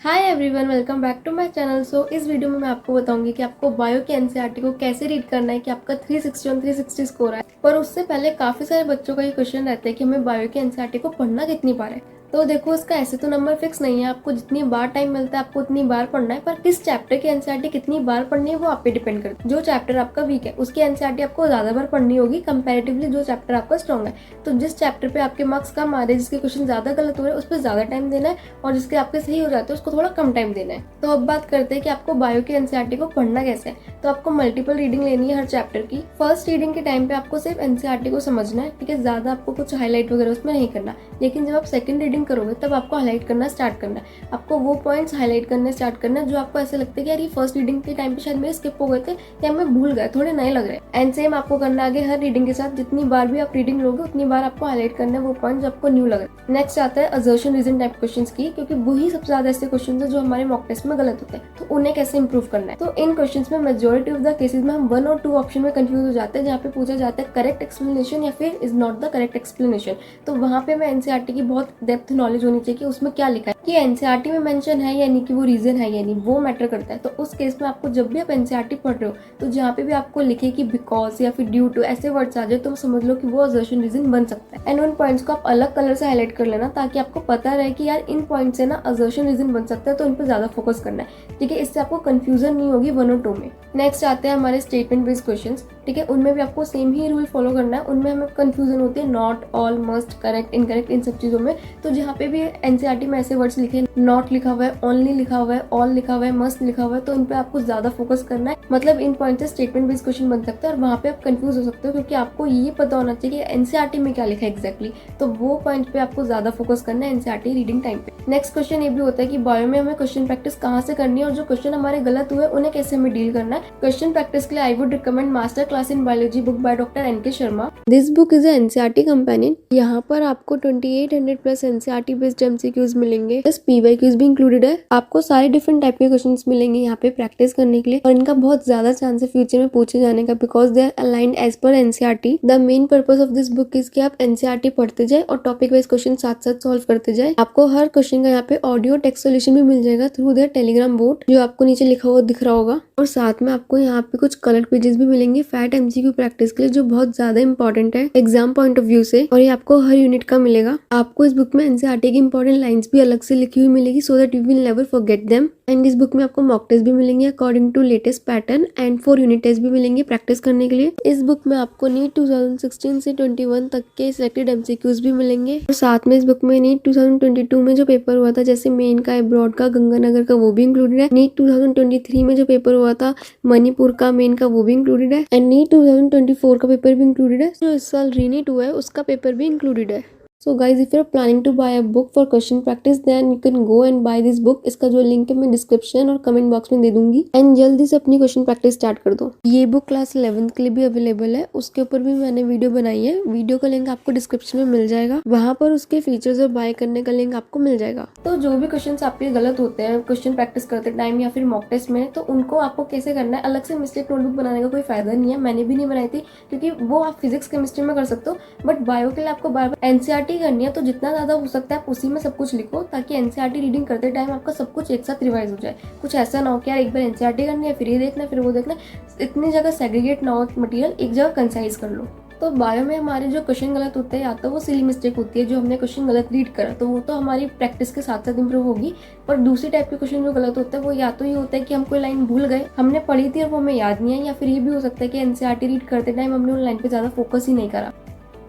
Hi everyone, welcome back to my channel. So इस video में मैं आपको बताऊंगी कि आपको बायो के एनसीईआरटी को कैसे रीड करना है कि आपका 360 और 360 स्कोर है। पर उससे पहले काफ़ी सारे बच्चों का ये क्वेश्चन रहता है कि हमें बायो के एनसीईआरटी को पढ़ना कितनी बार है। तो देखो, इसका ऐसे तो नंबर फिक्स नहीं है, आपको जितनी बार टाइम मिलता है आपको उतनी बार पढ़ना है। पर किस चैप्टर की एनसीईआरटी कितनी बार पढ़नी है वो आप पे डिपेंड करता है। जो चैप्टर आपका वीक है उसकी एनसीईआरटी आपको ज़्यादा बार पढ़नी होगी कंपैरेटिवली जो चैप्टर आपका स्ट्रॉन्ग है। तो जिस चैप्टर पे आपके मार्क्स कम आ रहे हैं, जिसके क्वेश्चन ज़्यादा गलत हो रहे हैं, उस पर ज़्यादा टाइम देना है, और जिसके आपके सही हो जाते हैं उसको थोड़ा कम टाइम देना है। तो अब बात करते हैं कि आपको बायो की एनसीईआरटी को पढ़ना कैसे है। तो आपको मल्टीपल रीडिंग लेनी है हर चैप्टर की। फर्स्ट रीडिंग के टाइम पे आपको सिर्फ एनसीईआरटी को समझना है, ठीक है। ज़्यादा आपको कुछ हाईलाइट वगैरह उसमें नहीं करना। लेकिन जब आप सेकंड रीडिंग करोगे तब आपको हाईलाइट करना स्टार्ट करना है। आपको वो पॉइंट्स हाईलाइट करने स्टार्ट करना है जो आपको ऐसे लगता है कि यार ये फर्स्ट रीडिंग के टाइम पे शायद मेरे स्किप हो गए थे या मैं भूल गया, थोड़े नए लग रहे हैं। एंड सेम आपको करना आगे हर रीडिंग के साथ। जितनी बार भी आप रीडिंग लोगे उतनी बार आपको हाईलाइट करना है वो पॉइंट जो आपको न्यू लग रहे हैं। नेक्स्ट आता है असर्शन रीजन टाइप क्वेश्चन की, क्योंकि वही सबसे ज्यादा ऐसे क्वेश्चन है जो हमारे मॉक टेस्ट में गलत होते हैं। तो उन्हें कैसे इंप्रूव करना है। तो इन क्वेश्चंस में मेजॉरिटी ऑफ द केसेस में हम 1 और 2 ऑप्शन में कंफ्यूज हो जाते हैं, जहाँ पे पूछा जाता है करेक्ट एक्सप्लेनेशन या फिर is not the correct explanation. तो वहाँ पे मैं एनसीईआरटी की बहुत डेप्थ नॉलेज होनी चाहिए कि उसमें क्या लिखा है, कि एनसीईआरटी में मेंशन है यानी कि वो रीजन है यानी वो मैटर करता है। तो उस केस में आपको जब भी आप एनसीईआरटी पढ़ रहे हो तो जहाँ पे भी आपको लिखे कि बिकॉज या फिर ड्यू टू ऐसे वर्ड्स आ जाए तो समझ लो कि वो असर्शन रीजन बन सकता है। एंड उन पॉइंट्स को आप अलग कलर से हाईलाइट कर लेना ताकि आपको पता रहे कि यार इन पॉइंट से ना असर्शन रीजन बन सकता है, तो इन पर ज्यादा फोकस करना है, ठीक है। इससे आपको कंफ्यूजन नहीं होगी 1 और 2 में। नेक्स्ट आते हैं हमारे स्टेटमेंट बेस्ड क्वेश्चंस, ठीक है। उनमें भी आपको सेम ही रूल फॉलो करना है। उनमें हमें कंफ्यूजन होती है not, all, must, correct, incorrect, इन सब चीजों में। तो जहाँ पे भी एनसीईआरटी में ऐसे वर्ड्स लिखे, नॉट लिखा हुआ है, ओनली लिखा हुआ है, ऑल लिखा हुआ है, मस्ट लिखा हुआ है, तो इन पे आपको ज्यादा फोकस करना है। मतलब इन पॉइंट से स्टेटमेंट बेस्ड क्वेश्चन बन सकता है और वहाँ पे आप कंफ्यूज हो सकते हो, क्योंकि आपको ये पता होना चाहिए कि एनसीईआरटी में क्या लिखा है एग्जैक्टली। तो वो पॉइंट पे आपको ज्यादा फोकस करना है एनसीईआरटी रीडिंग टाइम पे। नेक्स्ट क्वेश्चन ये भी होता है कि बायो में हमें क्वेश्चन प्रैक्टिस कहाँ से करनी है और जो क्वेश्चन हमारे गलत हुए उन्हें कैसे हमें डील करना है। क्वेश्चन प्रैक्टिस के लिए I would recommend master class in biology book by doctor NK Sharma. This book is NCERT companion. यहाँ पर आपको 2800 प्लस एनसीईआरटी बेस्ड एमसीक्यूज मिलेंगे, प्लस पीवाईक्यूज भी इंक्लूडेड है। आपको सारे डिफरेंट टाइप के क्वेश्चंस मिलेंगे यहाँ पे प्रैक्टिस करने के लिए, और इनका बहुत ज्यादा चांस है फ्यूचर में पूछे जाने का, because they are aligned as पर NCERT. The main purpose of this book is कि आप एनसीईआरटी पढ़ते जाए और टॉपिक वाइज क्वेश्चन साथ साथ सॉल्व करते जाए। आपको हर क्वेश्चन का यहाँ पे ऑडियो टेक्स्ट सोल्यूशन भी मिल जाएगा थ्रू देयर टेलीग्राम बोट, जो आपको नीचे लिखा हुआ दिख रहा होगा। और साथ में आपको यहाँ पे कुछ कलर पेजेस भी मिलेंगे फैट एमसीक्यू प्रैक्टिस के लिए, जो बहुत ज्यादा इंपॉर्टेंट है एग्जाम पॉइंट ऑफ व्यू से, और ये आपको हर यूनिट का मिलेगा। आपको इस बुक में एनसीईआरटी की इंपॉर्टेंट लाइंस भी अलग से लिखी हुई मिलेगी, so that you will never forget them. And इस बुक में आपको मॉक टेस्ट भी मिलेंगे according to latest pattern, and 4 unit test भी मिलेंगे प्रैक्टिस करने के लिए। इस बुक में आपको नीट 2016 से 21 तक के सिलेक्टेड एमसीक्यूज भी मिलेंगे, और साथ में इस बुक में नीट 2022 में जो पेपर हुआ था, जैसे मेन का, एब्रॉड का, गंगानगर का, वो भी इंक्लूडेड है। नीट 2023 में जो पेपर हुआ था मणिपुर का, मेन का, वो भी इंक्लूडेड है। एंड नीट 2024 का पेपर भी इंक्लूडेड है। जो इस साल रीनीट हुआ है उसका पेपर भी इंक्लूडेड है। So guys, if you're planning to buy a book for question practice, then you can go and buy this book. इसका जो लिंक है मैं डिस्क्रिप्शन और कमेंट बॉक्स में दे दूंगी। एंड जल्दी से अपनी क्वेश्चन प्रैक्टिस स्टार्ट कर दो। ये बुक क्लास 11th के लिए भी अवेलेबल है, उसके ऊपर भी मैंने वीडियो बनाई है। वीडियो का लिंक आपको डिस्क्रिप्शन में मिल जाएगा, वहाँ पर उसके फीचर्स और बाय करने का लिंक आपको मिल जाएगा। तो जो भी क्वेश्चन आपके गलत होते हैं क्वेश्चन प्रैक्टिस करते टाइम या फिर मॉक टेस्ट में, तो उनको आपको कैसे करना है। अलग से मिस्टेक नोटबुक बनाने का कोई फायदा नहीं है, मैंने भी नहीं बनाई थी, क्योंकि वो आप फिजिक्स केमिस्ट्री में कर सकते हो, बट बायो के लिए आपको बार बार एनसीईआरटी करनी है। तो जितना ज्यादा हो सकता है आप उसी में सब कुछ लिखो, ताकि एनसीईआरटी रीडिंग करते टाइम आपका सब कुछ एक साथ रिवाइज हो जाए। कुछ ऐसा ना हो कि यार एक बार एनसीईआरटी करनी है फिर ये देखना है फिर वो देखना है, इतनी जगह सेग्रीगेट ना हो मटेरियल, एक जगह कंसाइज कर लो। तो बायो में हमारे जो क्वेश्चन गलत होते हैं, या तो वो सिली मिस्टेक होती है जो हमने क्वेश्चन गलत रीड करा, तो वो तो हमारी प्रैक्टिस के साथ साथ इंप्रूव होगी। पर दूसरी टाइप के क्वेश्चन जो गलत होता है वो या तो ये होता है कि हम कोई लाइन भूल गए, हमने पढ़ी थी और वो हमें याद नहीं है, या फिर ये भी हो सकता है कि एनसीईआरटी रीड करते टाइम हमने उन लाइन पे ज्यादा फोकस ही नहीं करा।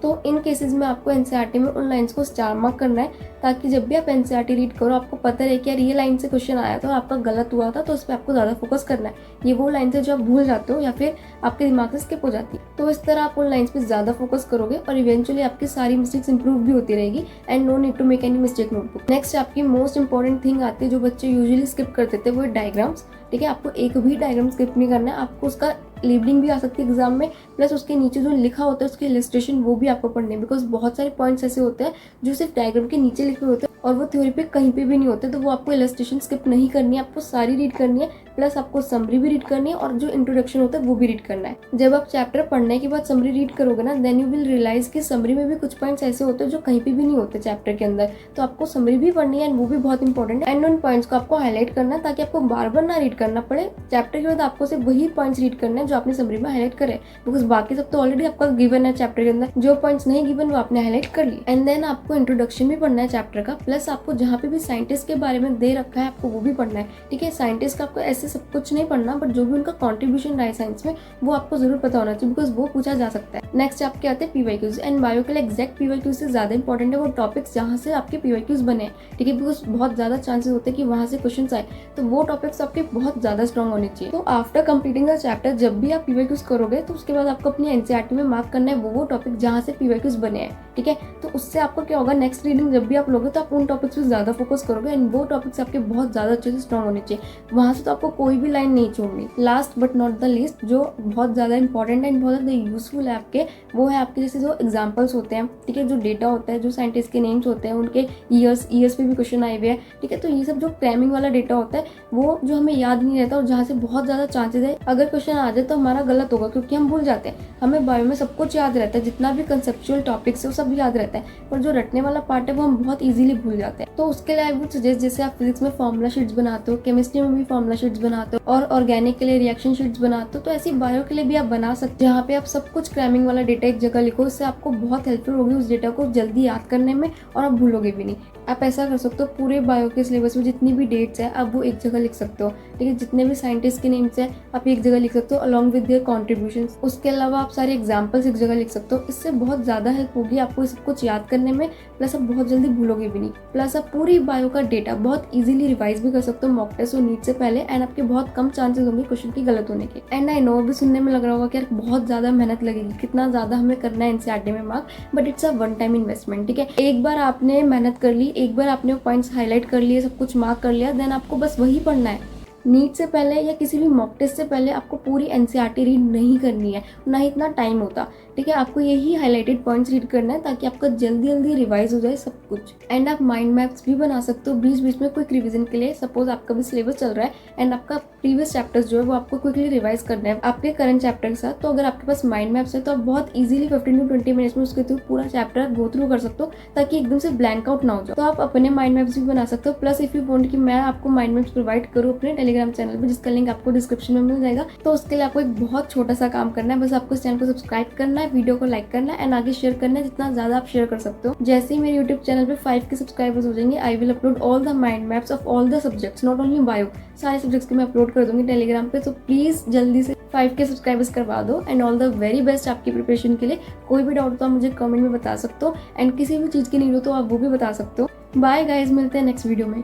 तो इन केसेस में आपको एनसीईआरटी में उन लाइंस को स्टार मार्क करना है, ताकि जब भी आप एनसीईआरटी रीड करो आपको पता रहे कि यार ये लाइन से क्वेश्चन आया था और आपका गलत हुआ था, तो उस पर आपको ज़्यादा फोकस करना है। ये वो लाइन है जो आप भूल जाते हो या फिर आपके दिमाग से स्किप हो जाती है। तो इस तरह आप उन लाइन्स पे ज़्यादा फोकस करोगे और इवेंचुअली आपकी सारी मिस्टेक्स इंप्रूव भी होती रहेगी, and no need to make any mistake notebook. Next आपकी मोस्ट इंपॉर्टेंट थिंग आती है जो बच्चे यूजुअली स्किप कर देते हैं, वो डायग्राम्स। ठीक है, आपको एक भी डायग्राम स्किप नहीं करना है, आपको उसका लेबलिंग भी आ सकती है एग्जाम में, प्लस उसके नीचे जो लिखा होता है उसकी इलस्ट्रेशन वो भी आपको पढ़नी है, बिकॉज बहुत सारे पॉइंट्स ऐसे होते हैं जो सिर्फ डायग्राम के नीचे लिखे होते हैं और वो थ्योरी पे कहीं पे भी नहीं होते, तो वो आपको इलस्ट्रेशन स्किप नहीं करनी है, आपको सारी रीड करनी है, प्लस आपको समरी भी रीड करनी है और जो इंट्रोडक्शन होता है वो भी रीड करना है। जब आप चैप्टर पढ़ने के बाद समरी रीड करोगे ना, देन यू विल रियलाइज कि समरी में भी कुछ पॉइंट्स ऐसे होते हैं जो कहीं पे भी नहीं होते चैप्टर के अंदर, तो आपको समरी भी पढ़नी है एंड वो भी बहुत इंपॉर्टेंट है, एंड उन पॉइंट्स को आपको हाईलाइट करना है ताकि आपको बार बार ना रीड करना पड़े। चैप्टर के बाद आपको सिर्फ वही पॉइंट्स रीड करने हैं जो आपने समरी में हाईलाइट करे, बिकॉज बाकी सब तो ऑलरेडी आपका गिवन है चैप्टर के अंदर, जो पॉइंट्स नहीं गिवन वो आपने हाईलाइट कर ली। एंड देन आपको इंट्रोडक्शन भी पढ़ना है चैप्टर का, प्लस आपको जहाँ पे भी साइंटिस्ट के बारे में दे रखा है आपको वो भी पढ़ना है, ठीक है। साइंटिस्ट का आपको ऐसे सब कुछ नहीं पढ़ना, बट जो भी उनका कॉन्ट्रीब्यूशन रहा है साइंस में वो आपको जरूर पता होना चाहिए, बिकॉज वो पूछा जा सकता है। नेक्स्ट आपके आते हैं पीवाईक्यूज, एंड बायो के लिए एग्जैक्ट पीवाईक्यूज से ज्यादा इंपॉर्टेंट है वो टॉपिक्स जहाँ से आपके पीवाईक्यूज बने हैं, ठीक है, बिकॉज बहुत ज्यादा चांसेस होते हैं कि वहाँ से क्वेश्चन आए, तो वो टॉपिक्स आपके बहुत ज्यादा स्ट्रॉन्ग होने चाहिए। तो आफ्टर कंप्लीटिंग द चैप्टर जब भी आप पीवाईक्यूज करोगे तो उसके बाद आपको अपनी एनसीईआरटी में मार्क करना है वो टॉपिक जहाँ से पीवाईक्यूज बने हैं, ठीक है। तो उससे आपको क्या होगा, नेक्स्ट रीडिंग जब भी आप लोगे तो आप उन टॉपिक्स पे ज्यादा फोकस करोगे एंड वो टॉपिक्स आपके बहुत ज्यादा अच्छे से स्ट्रॉन्ग होने चाहिए, वहां से तो आपको कोई भी लाइन नहीं छोड़नी। Last but not the least, जो बहुत ज्यादा इंपॉर्टेंट एंड बहुत ज्यादा यूजफुल है आपके, वो है आपके जैसे जो एग्जाम्पल्स होते हैं, ठीक है, जो डेटा होता है, जो साइंटिस्ट के नेम्स होते हैं, उनके ईयर्स पे भी क्वेश्चन आए हुए हैं, ठीक है। तो ये सब जो क्रैमिंग वाला डेटा होता है वो जो हमें याद नहीं रहता और जहाँ से बहुत ज्यादा चांसेस है अगर क्वेश्चन आ जाए तो हमारा गलत होगा, क्योंकि हम भूल जाते हैं। हमें बायो में सब कुछ याद रहता है, जितना भी कंसेप्चुअल टॉपिक्स है वो सब याद रहता है, पर जो रटने वाला पार्ट है वो हम बहुत इजीली भूल जाते हैं। तो उसके लिए आई वुड सजेस्ट, जैसे आप फिजिक्स में फॉर्मुला शीट्स बनाते हो, केमिस्ट्री में भी फॉर्मुला शीट्स बनाते हो और ऑर्गेनिक के लिए रिएक्शन शीट्स बनाते हो, तो ऐसी बायो के लिए भी आप बना सकते हो, जहाँ पे आप सब कुछ क्रैमिंग वाला डेटा एक जगह लिखो, इससे आपको बहुत हेल्पफुल होगी उस डेटा को जल्दी याद करने में और आप भूलोगे भी नहीं। आप ऐसा कर सकते हो, पूरे बायो के सिलेबस में जितनी भी डेट्स है आप वो एक जगह लिख सकते हो, ठीक है। जितने भी साइंटिस्ट के नेम्स है आप एक जगह लिख सकते हो अलॉन्ग विद देयर कॉन्ट्रीब्यूशंस। उसके अलावा आप सारे एग्जाम्पल्स एक जगह लिख सकते हो, इससे बहुत ज्यादा हेल्प होगी आपको सब कुछ याद करने में, प्लस आप बहुत जल्दी भूलोगे भी नहीं। प्लस आप पूरी बायो का डेटा बहुत इजीली रिवाइज भी कर सकते हो मॉक टेस्ट और नीट से पहले, एंड आपके बहुत कम चांसेस होंगे क्वेश्चन की गलत होने के। एंड आई नो अभी सुनने में लग रहा होगा कि यार बहुत ज्यादा मेहनत लगेगी, कितना ज्यादा हमें करना है एनसीईआरटी में mark, but it's a one time investment, ठीक है। एक बार आपने मेहनत कर ली, एक बार आपने पॉइंट्स हाईलाइट कर लिए, सब कुछ मार्क कर लिया, देन आपको बस वही पढ़ना है। नीट से पहले या किसी भी मॉक टेस्ट से पहले आपको पूरी एनसीईआरटी रीड नहीं करनी है, ना ही इतना टाइम होता, ठीक है। आपको यही हाईलाइटेड पॉइंट्स रीड करना है ताकि आपका जल्दी जल्दी रिवाइज हो जाए सब कुछ। एंड आप माइंड मैप्स भी बना सकते हो बीच बीच में क्विक रिवीजन के लिए। सपोज आपका भी सिलेबस चल रहा है एंड आपका प्रीवियस चैप्टर्स जो है वो आपको क्विकली रिवाइज करना है आपके करंट चैप्टर के साथ, तो अगर आपके पास माइंड मैप्स है तो आप बहुत इजीली 15 to 20 मिनट्स में उसके थ्रू पूरा चैप्टर गो थ्रू कर सकते हो, ताकि एकदम से ब्लैंक आउट ना हो जाए। तो आप अपने माइंड मैप्स भी बना सकते हो। प्लस इफ यू वांट कि मैं आपको माइंड मैप्स प्रोवाइड करूँ अपने टेलीग्राम चैनल पर, जिसका लिंक आपको डिस्क्रिप्शन में मिल जाएगा, तो उसके लिए आपको एक बहुत छोटा सा काम करना है, बस आपको इस चैनल को सब्सक्राइब करना है, वीडियो को लाइक करना है एंड आगे शेयर करना है, जितना ज्यादा आप शेयर कर सकते हो। जैसे ही मेरे यूट्यूब चैनल पे 5 के सब्सक्राइबर्स हो जाएंगे, I will upload all the mind maps of all the subjects, not only bio, सारे सब्जेक्ट्स के मैं अपलोड कर दूंगी टेलीग्राम पे। तो प्लीज जल्दी से 5 के सब्सक्राइबर्स करवा दो and all the very best आपकी प्रिपरेशन के लिए। कोई भी डाउट तो आप मुझे कमेंट में बता सकते हो एंड किसी भी चीज की नीड हो तो आप वो भी बता सकते हो। बाय गाइज, मिलते हैं नेक्स्ट वीडियो में।